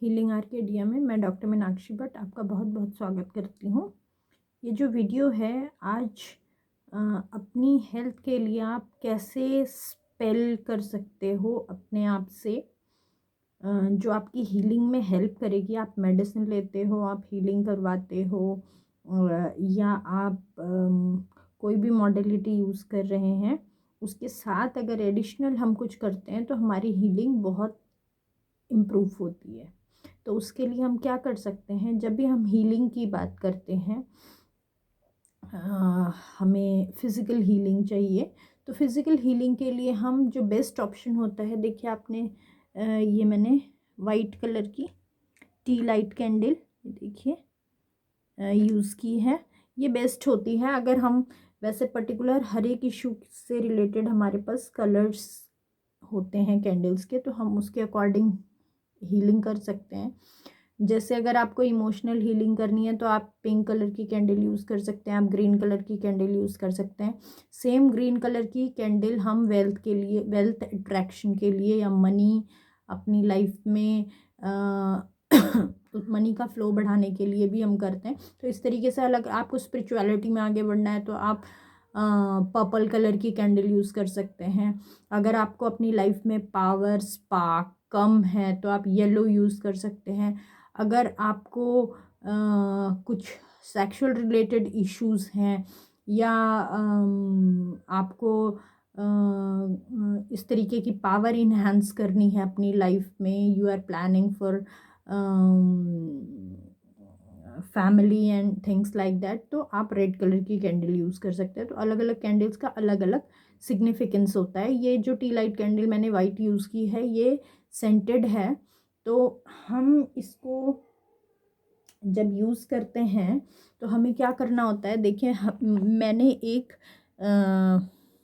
Healing Arcadia में मैं doctor Meenakshi Bhatt आपका बहुत बहुत स्वागत करती हूँ। ये जो वीडियो है आज अपनी हेल्थ के लिए आप कैसे स्पेल कर सकते हो अपने आप से, जो आपकी हीलिंग में हेल्प करेगी। आप मेडिसिन लेते हो, आप हीलिंग करवाते हो, या आप कोई भी मॉडलिटी यूज़ कर रहे हैं, उसके साथ अगर एडिशनल हम कुछ करते हैं तो हमारी हीलिंग बहुत इम्प्रूव होती है। तो उसके लिए हम क्या कर सकते हैं, जब भी हम हीलिंग की बात करते हैं, हमें फ़िज़िकल हीलिंग चाहिए। तो फ़िज़िकल हीलिंग के लिए हम जो बेस्ट ऑप्शन होता है, देखिए आपने ये मैंने वाइट कलर की टी लाइट कैंडल देखिए यूज़ की है। ये बेस्ट होती है अगर हम वैसे पर्टिकुलर हर एक इशू से रिलेटेड हमारे पास कलर्स होते हैं कैंडल्स के, तो हम उसके अकॉर्डिंग हीलिंग कर सकते हैं। जैसे अगर आपको इमोशनल हीलिंग करनी है तो आप पिंक कलर की कैंडल यूज़ कर सकते हैं, आप ग्रीन कलर की कैंडल यूज़ कर सकते हैं। सेम ग्रीन कलर की कैंडल हम वेल्थ के लिए, वेल्थ अट्रैक्शन के लिए, या मनी अपनी लाइफ में मनी का फ्लो बढ़ाने के लिए भी हम करते हैं। तो इस तरीके से अलग आपको स्पिरिचुअलिटी में आगे बढ़ना है तो आप पर्पल कलर की कैंडल यूज़ कर सकते हैं। अगर आपको अपनी लाइफ में पावर स्पार्क कम है तो आप येलो यूज़ कर सकते हैं। अगर आपको कुछ सेक्सुअल रिलेटेड इश्यूज़ हैं, या आपको इस तरीके की पावर इन्हांस करनी है अपनी लाइफ में, you are planning for family and things like that, तो आप रेड कलर की कैंडल यूज़ कर सकते हैं। तो अलग अलग कैंडल्स का अलग अलग सिग्निफिकेंस होता है। ये जो टी लाइट कैंडल मैंने वाइट यूज़ की है, ये सेंटेड है। तो हम इसको जब यूज़ करते हैं तो हमें क्या करना होता है, देखिए मैंने एक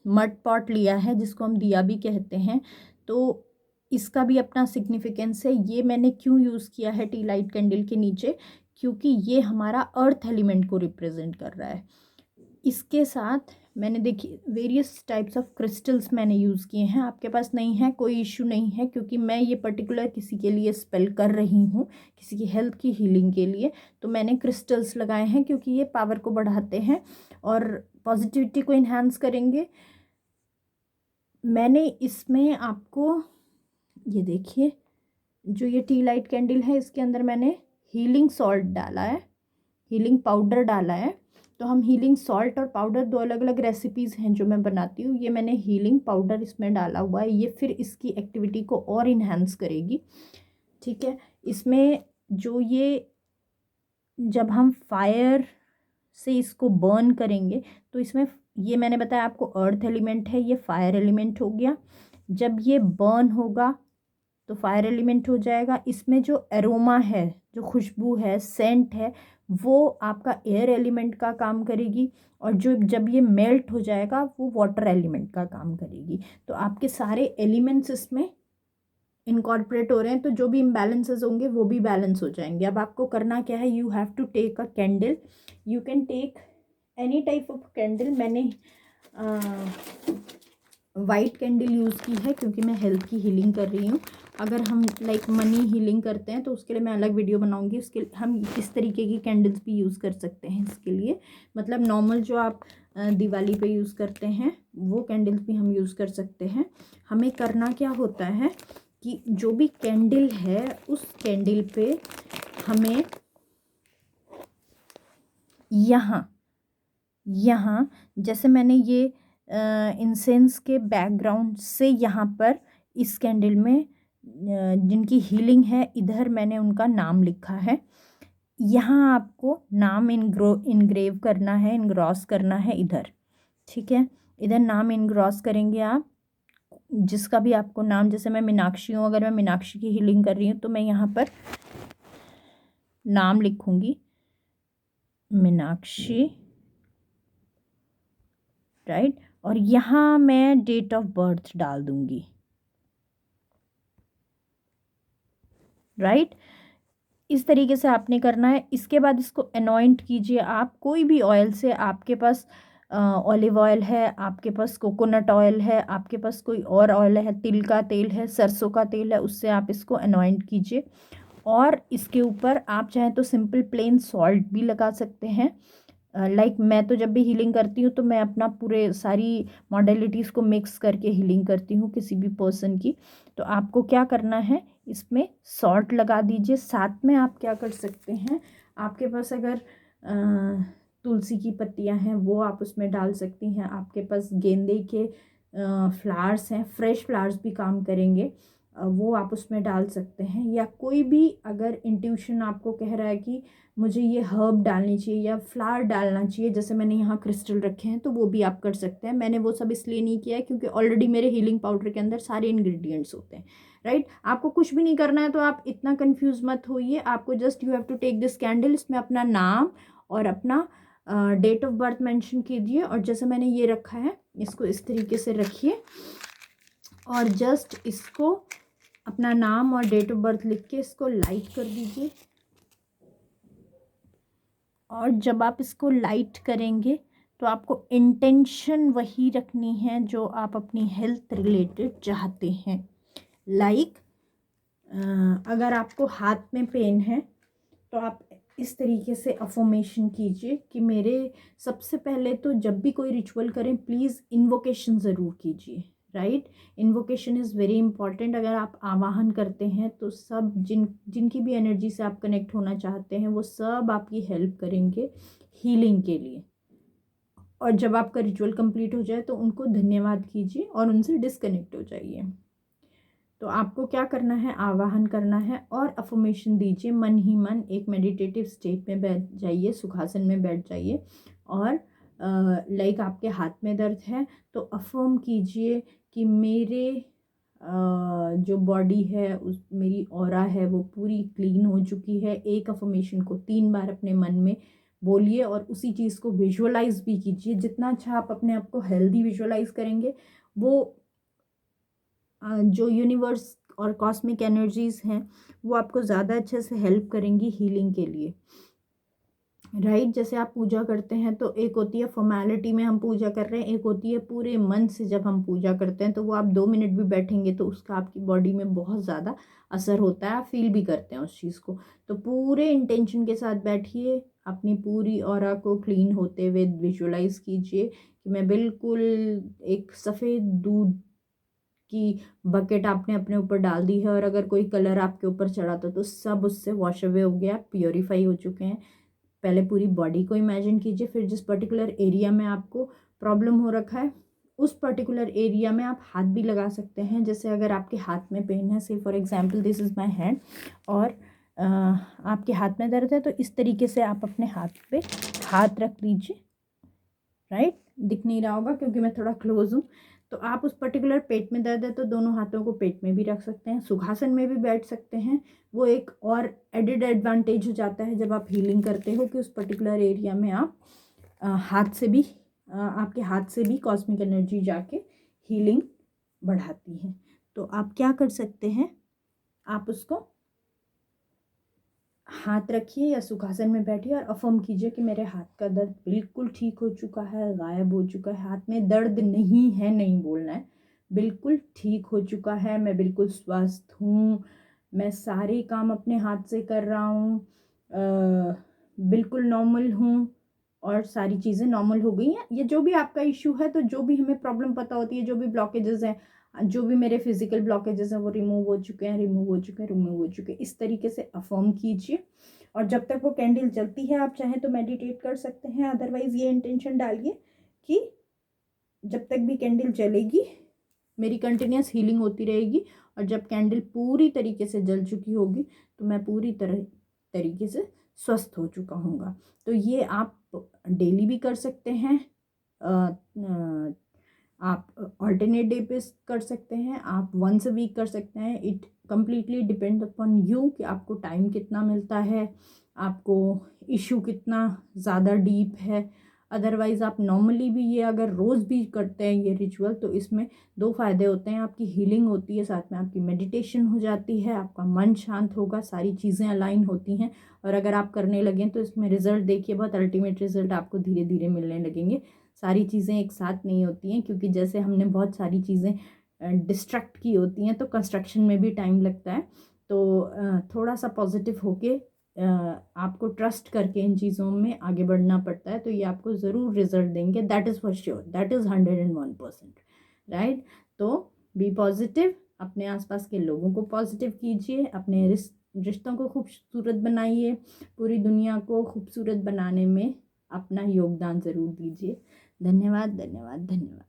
मड पॉट लिया है जिसको हम दिया भी कहते हैं। तो इसका भी अपना सिग्निफिकेंस है। ये मैंने क्यों यूज़ किया है टी लाइट कैंडल के नीचे, क्योंकि ये हमारा अर्थ एलिमेंट को रिप्रेजेंट कर रहा है। इसके साथ मैंने देखिए वेरियस टाइप्स ऑफ क्रिस्टल्स मैंने यूज़ किए हैं। आपके पास नहीं है कोई इशू नहीं है, क्योंकि मैं ये पर्टिकुलर किसी के लिए स्पेल कर रही हूँ, किसी की हेल्थ की हीलिंग के लिए। तो मैंने क्रिस्टल्स लगाए हैं क्योंकि ये पावर को बढ़ाते हैं और पॉजिटिविटी को इन्हांस करेंगे। मैंने इसमें आपको ये देखिए, जो ये टी लाइट कैंडल है, इसके अंदर मैंने हीलिंग सॉल्ट डाला है, हीलिंग पाउडर डाला है। तो हम हीलिंग सॉल्ट और पाउडर दो अलग अलग रेसिपीज़ हैं जो मैं बनाती हूँ। ये मैंने हीलिंग पाउडर इसमें डाला हुआ है, ये फिर इसकी एक्टिविटी को और इन्हांस करेगी। ठीक है, इसमें जो ये जब हम फायर से इसको बर्न करेंगे तो इसमें ये मैंने बताया आपको अर्थ एलिमेंट है, ये फायर एलिमेंट हो गया। जब ये बर्न होगा तो फायर एलिमेंट हो जाएगा। इसमें जो एरोमा है, जो खुशबू है, सेंट है, वो आपका एयर एलिमेंट का काम करेगी। और जो जब ये मेल्ट हो जाएगा वो वाटर एलिमेंट का काम करेगी। तो आपके सारे एलिमेंट्स इसमें इनकॉर्पोरेट हो रहे हैं, तो जो भी इम्बैलेंसेस होंगे वो भी बैलेंस हो जाएंगे। अब आपको करना क्या है, you have to take a candle, you can take any type of candle. मैंने वाइट कैंडल यूज़ की है क्योंकि मैं हेल्थ की हीलिंग कर रही हूँ। अगर हम लाइक मनी हीलिंग करते हैं तो उसके लिए मैं अलग वीडियो बनाऊंगी। उसके हम इस तरीके की कैंडल्स भी यूज़ कर सकते हैं इसके लिए। मतलब नॉर्मल जो आप दिवाली पे यूज़ करते हैं वो कैंडल्स भी हम यूज़ कर सकते हैं। हमें करना क्या होता है कि जो भी कैंडल है उस कैंडल पे हमें यहाँ जैसे मैंने ये इंसेंस के बैकग्राउंड से यहाँ पर इस कैंडल में जिनकी हीलिंग है, इधर मैंने उनका नाम लिखा है। यहाँ आपको नाम इनग्रेव करना है, इनग्रॉस करना है इधर। ठीक है, इधर नाम इनग्रॉस करेंगे आप, जिसका भी आपको नाम, जैसे मैं मीनाक्षी हूँ, अगर मैं मीनाक्षी की हीलिंग कर रही हूँ तो मैं यहाँ पर नाम लिखूँगी मीनाक्षी, राइट। और यहाँ मैं डेट ऑफ बर्थ डाल दूँगी, राइट। इस तरीके से आपने करना है। इसके बाद इसको अनॉइंट कीजिए आप कोई भी ऑयल से। आपके पास ऑलिव ऑयल है, आपके पास कोकोनट ऑयल है, आपके पास कोई और ऑयल है, तिल का तेल है, सरसों का तेल है, उससे आप इसको अनॉइंट कीजिए। और इसके ऊपर आप चाहें तो सिंपल प्लेन सॉल्ट भी लगा सकते हैं। लाइक मैं तो जब भी हीलिंग करती हूँ तो मैं अपना पूरे सारी मॉडलिटीज़ को मिक्स करके हीलिंग करती हूँ किसी भी पर्सन की। तो आपको क्या करना है, इसमें सॉल्ट लगा दीजिए। साथ में आप क्या कर सकते हैं, आपके पास अगर तुलसी की पत्तियां हैं वो आप उसमें डाल सकती हैं। आपके पास गेंदे के फ्लावर्स हैं, फ्रेश फ्लावर्स भी काम करेंगे, वो आप उसमें डाल सकते हैं। या कोई भी अगर इंट्यूशन आपको कह रहा है कि मुझे ये हर्ब डालनी चाहिए या फ्लावर डालना चाहिए, जैसे मैंने यहाँ क्रिस्टल रखे हैं, तो वो भी आप कर सकते हैं। मैंने वो सब इसलिए नहीं किया है क्योंकि ऑलरेडी मेरे हीलिंग पाउडर के अंदर सारे इंग्रेडिएंट्स होते हैं, राइट। आपको कुछ भी नहीं करना है, तो आप इतना कंफ्यूज मत होइए। आपको just you have to take this candle, इसमें अपना नाम और अपना डेट ऑफ बर्थ मेंशन कीजिए। और जैसे मैंने ये रखा है, इसको इस तरीके से रखिए और जस्ट इसको अपना नाम और डेट ऑफ बर्थ लिख के इसको लाइट कर दीजिए। और जब आप इसको लाइट करेंगे तो आपको इंटेंशन वही रखनी है जो आप अपनी हेल्थ रिलेटेड चाहते हैं। लाइक अगर आपको हाथ में पेन है तो आप इस तरीके से अफर्मेशन कीजिए कि मेरे, सबसे पहले तो जब भी कोई रिचुअल करें प्लीज़ इन्वोकेशन ज़रूर कीजिए, right. Invocation is very important. अगर आप आवाहन करते हैं तो सब जिनकी भी एनर्जी से आप कनेक्ट होना चाहते हैं वो सब आपकी हेल्प करेंगे हीलिंग के लिए। और जब आपका रिचुअल कंप्लीट हो जाए तो उनको धन्यवाद कीजिए और उनसे डिस्कनेक्ट हो जाइए। तो आपको क्या करना है, आवाहन करना है और अफर्मेशन दीजिए मन ही मन। एक मेडिटेटिव स्टेट में बैठ जाइए, सुखासन में बैठ जाइए। और लाइक आपके हाथ में दर्द है तो अफर्म कीजिए कि मेरे जो बॉडी है, उस मेरी ऑरा है वो पूरी क्लीन हो चुकी है। एक अफर्मेशन को 3 बार अपने मन में बोलिए और उसी चीज़ को विजुअलाइज भी कीजिए। जितना अच्छा आप अपने आप को हेल्दी विजुअलाइज करेंगे, वो जो यूनिवर्स और कॉस्मिक एनर्जीज हैं वो आपको ज़्यादा अच्छे से हेल्प करेंगी हीलिंग के लिए, राइट। जैसे आप पूजा करते हैं तो एक होती है फॉर्मेलिटी में हम पूजा कर रहे हैं, एक होती है पूरे मन से जब हम पूजा करते हैं। तो वो आप 2 मिनट भी बैठेंगे तो उसका आपकी बॉडी में बहुत ज़्यादा असर होता है, आप फील भी करते हैं उस चीज़ को। तो पूरे इंटेंशन के साथ बैठिए, अपनी पूरी ऑरा को क्लीन होते हुए विजुअलाइज कीजिए कि मैं बिल्कुल, एक सफ़ेद दूध की बकेट आपने अपने ऊपर डाल दी है और अगर कोई कलर आपके ऊपर चढ़ा था तो सब उससे वॉश अवे हो गया, प्योरीफाई हो चुके हैं। पहले पूरी बॉडी को इमेजिन कीजिए, फिर जिस पर्टिकुलर एरिया में आपको प्रॉब्लम हो रखा है उस पर्टिकुलर एरिया में आप हाथ भी लगा सकते हैं। जैसे अगर आपके हाथ में पेन है, से for example this is my hand, और आपके हाथ में दर्द है, तो इस तरीके से आप अपने हाथ पे हाथ रख लीजिए, राइट। दिख नहीं रहा होगा क्योंकि मैं थोड़ा क्लोज हूँ। तो आप उस पर्टिकुलर पेट में दर्द है तो दोनों हाथों को पेट में भी रख सकते हैं, सुखासन में भी बैठ सकते हैं। वो एक और एडिड एडवांटेज हो जाता है जब आप हीलिंग करते हो कि उस पर्टिकुलर एरिया में आप हाथ से भी, आपके हाथ से भी कॉस्मिक एनर्जी जाके हीलिंग बढ़ाती है। तो आप क्या कर सकते हैं, आप उसको हाथ रखिए या सुखासन में बैठिए और अफर्म कीजिए कि मेरे हाथ का दर्द बिल्कुल ठीक हो चुका है, गायब हो चुका है। हाथ में दर्द नहीं है नहीं बोलना है, बिल्कुल ठीक हो चुका है, मैं बिल्कुल स्वस्थ हूँ, मैं सारे काम अपने हाथ से कर रहा हूँ, बिल्कुल नॉर्मल हूँ और सारी चीज़ें नॉर्मल हो गई हैं। ये जो भी आपका इशू है, तो जो भी हमें प्रॉब्लम पता होती है, जो भी ब्लॉकेजेस हैं, जो भी मेरे फिजिकल ब्लॉकेजेस हैं वो रिमूव हो चुके हैं, रिमूव हो चुके हैं, रिमूव हो चुके हैं। इस तरीके से अफर्म कीजिए और जब तक वो कैंडल जलती है आप चाहें तो मेडिटेट कर सकते हैं। अदरवाइज ये इंटेंशन डालिए कि जब तक भी कैंडल जलेगी मेरी कंटिन्यूस हीलिंग होती रहेगी, और जब कैंडल पूरी तरीके से जल चुकी होगी तो मैं पूरी तरीके से स्वस्थ हो चुका हूँगा। तो ये आप डेली भी कर सकते हैं, आप ऑल्टरनेट डे पे कर सकते हैं, आप वंस अ वीक कर सकते हैं। It completely depend upon you कि आपको टाइम कितना मिलता है, आपको इशू कितना ज़्यादा डीप है। अदरवाइज़ आप नॉर्मली भी ये अगर रोज़ भी करते हैं ये रिचुअल, तो इसमें 2 फ़ायदे होते हैं, आपकी हीलिंग होती है, साथ में आपकी मेडिटेशन हो जाती है, आपका मन शांत होगा, सारी चीज़ें अलाइन होती हैं। और अगर आप करने लगें तो इसमें रिज़ल्ट देखिए, बहुत अल्टीमेट रिज़ल्ट आपको धीरे धीरे मिलने लगेंगे। सारी चीज़ें एक साथ नहीं होती हैं क्योंकि जैसे हमने बहुत सारी चीज़ें डिस्ट्रक्ट की होती हैं तो कंस्ट्रक्शन में भी टाइम लगता है। तो थोड़ा सा पॉजिटिव होके आपको ट्रस्ट करके इन चीज़ों में आगे बढ़ना पड़ता है, तो ये आपको ज़रूर रिजल्ट देंगे, that is for sure, that is 101%, right. तो बी पॉजिटिव, अपने आसपास के लोगों को पॉजिटिव कीजिए, अपने रिश्तों को खूबसूरत बनाइए, पूरी दुनिया को खूबसूरत बनाने में अपना योगदान ज़रूर दीजिए। धन्यवाद, धन्यवाद, धन्यवाद।